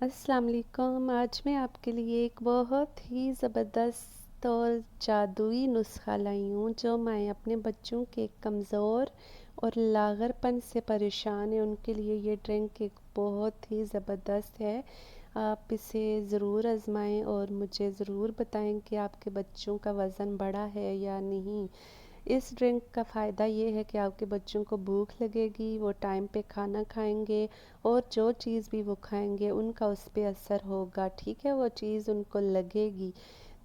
अस्सलाम वालेकुम। आज मैं आपके लिए एक बहुत ही ज़बरदस्त और जादुई नुस्ख़ा लाई हूँ जो मैं अपने बच्चों के कमज़ोर और लाग़रपन से परेशान हैं उनके लिए ये ड्रिंक एक बहुत ही ज़बरदस्त है। आप इसे ज़रूर आज़माएँ और मुझे ज़रूर बताएँ कि आपके बच्चों का वज़न बढ़ा है या नहीं। इस ड्रिंक का फ़ायदा ये है कि आपके बच्चों को भूख लगेगी, वो टाइम पे खाना खाएंगे और जो चीज़ भी वो खाएंगे उनका उस पे असर होगा, ठीक है? वो चीज़ उनको लगेगी।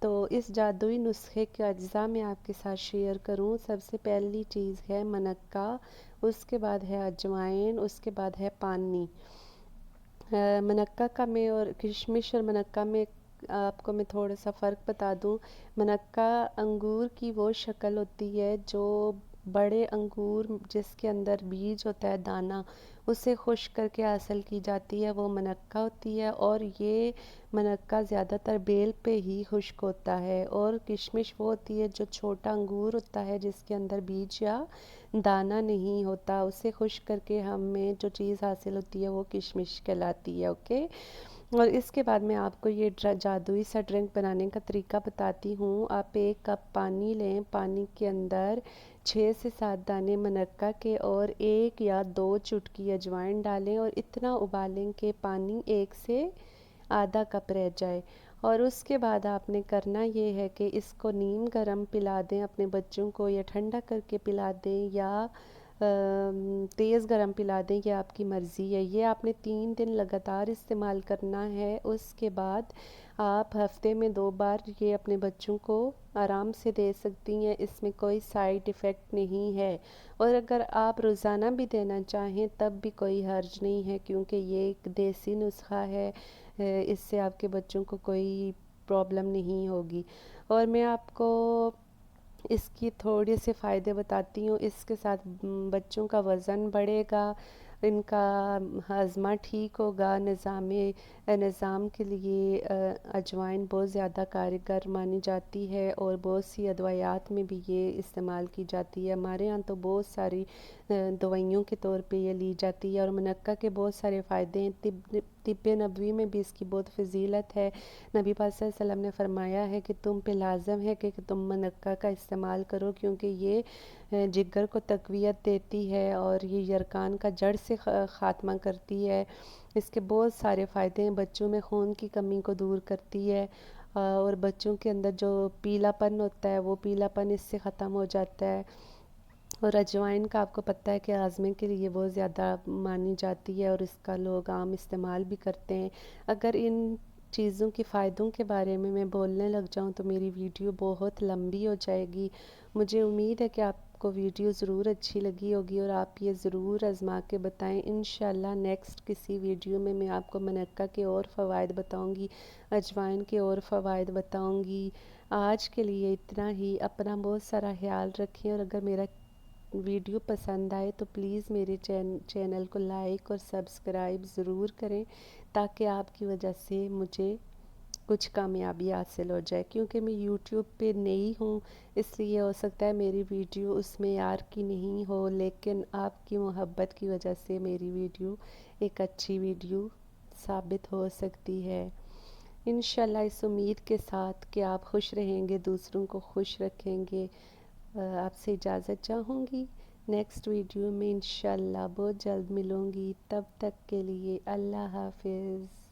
तो इस जादुई नुस्खे के अज्जा मैं आपके साथ शेयर करूं। सबसे पहली चीज़ है मनक्का, उसके बाद है अजवाइन, उसके बाद है पानी। मनक्का का में और किशमिश और मनक्का में आपको मैं थोड़ा सा फ़र्क बता दूं। मनक्का अंगूर की वो शक्ल होती है जो बड़े अंगूर जिसके अंदर बीज होता है, दाना, उसे खुश्क करके हासिल की जाती है, वो मनक्का होती है। और ये मनक्का ज़्यादातर बेल पे ही खुश्क होता है। और किशमिश वो होती है जो छोटा अंगूर होता है जिसके अंदर बीज या दाना नहीं होता, उसे खुश्क करके हमें जो चीज़ हासिल होती है वो किशमिश कहलाती है। ओके। और इसके बाद मैं आपको ये जादुई सा ड्रिंक बनाने का तरीका बताती हूँ। आप 1 कप पानी लें, पानी के अंदर 6 से 7 दाने मनक्का के और 1 या 2 चुटकी अजवाइन डालें और इतना उबालें कि पानी 1 से आधा कप रह जाए। और उसके बाद आपने करना ये है कि इसको नीम गरम पिला दें अपने बच्चों को, या ठंडा करके पिला दें, या तेज़ गरम पिला दें, ये आपकी मर्ज़ी है। ये आपने 3 दिन लगातार इस्तेमाल करना है। उसके बाद आप हफ्ते में 2 बार ये अपने बच्चों को आराम से दे सकती हैं, इसमें कोई साइड इफ़ेक्ट नहीं है। और अगर आप रोज़ाना भी देना चाहें तब भी कोई हर्ज नहीं है, क्योंकि ये एक देसी नुस्खा है। इससे आपके बच्चों को कोई प्रॉब्लम नहीं होगी। और मैं आपको इसकी थोड़े से फ़ायदे बताती हूँ। इसके साथ बच्चों का वज़न बढ़ेगा, इनका हाजमा ठीक होगा, निज़ाम के लिए अजवाइन बहुत ज़्यादा कारगर मानी जाती है और बहुत सी अदवायात में भी ये इस्तेमाल की जाती है। हमारे यहाँ तो बहुत सारी दवाइयों के तौर पे ये ली जाती है। और मनक्का के बहुत सारे फ़ायदे हैं, तिब्ब नबवी में भी इसकी बहुत फजीलत है। नबी पाक सल्लल्लाहु अलैहि वसल्लम ने फरमाया है कि तुम पे लाजम है कि तुम मनक्का का इस्तेमाल करो, क्योंकि ये जिगर को तक़वियत देती है और ये यरकान का जड़ से ख़ात्मा करती है। इसके बहुत सारे फ़ायदे हैं। बच्चों में खून की कमी को दूर करती है और बच्चों के अंदर जो पीलापन होता है वो पीलापन इससे ख़त्म हो जाता है। और अजवाइन का आपको पता है कि हाजमे के लिए बहुत ज़्यादा मानी जाती है और इसका लोग आम इस्तेमाल भी करते हैं। अगर इन चीज़ों के फ़ायदों के बारे में मैं बोलने लग जाऊं तो मेरी वीडियो बहुत लंबी हो जाएगी। मुझे उम्मीद है कि आपको वीडियो ज़रूर अच्छी लगी होगी और आप ये ज़रूर आज़मा के बताएं। इंशाल्लाह नेक्स्ट किसी वीडियो में मैं आपको मनक्का के और फ़वाइद बताऊंगी, अजवाइन के और फ़वाइद बताऊंगी। आज के लिए इतना ही। अपना बहुत सारा ख्याल रखें और अगर मेरा वीडियो पसंद आए तो प्लीज़ मेरे चैनल को लाइक और सब्सक्राइब ज़रूर करें, ताकि आपकी वजह से मुझे कुछ कामयाबी हासिल हो जाए। क्योंकि मैं यूट्यूब पे नई हूँ, इसलिए हो सकता है मेरी वीडियो उस मेयार की नहीं हो, लेकिन आपकी मोहब्बत की वजह से मेरी वीडियो एक अच्छी वीडियो साबित हो सकती है। इंशाल्लाह इस उम्मीद के साथ कि आप खुश रहेंगे, दूसरों को खुश रखेंगे, आपसे इजाज़त चाहूँगी। नेक्स्ट वीडियो में इंशाल्लाह बहुत जल्द मिलूँगी। तब तक के लिए अल्लाह हाफिज़।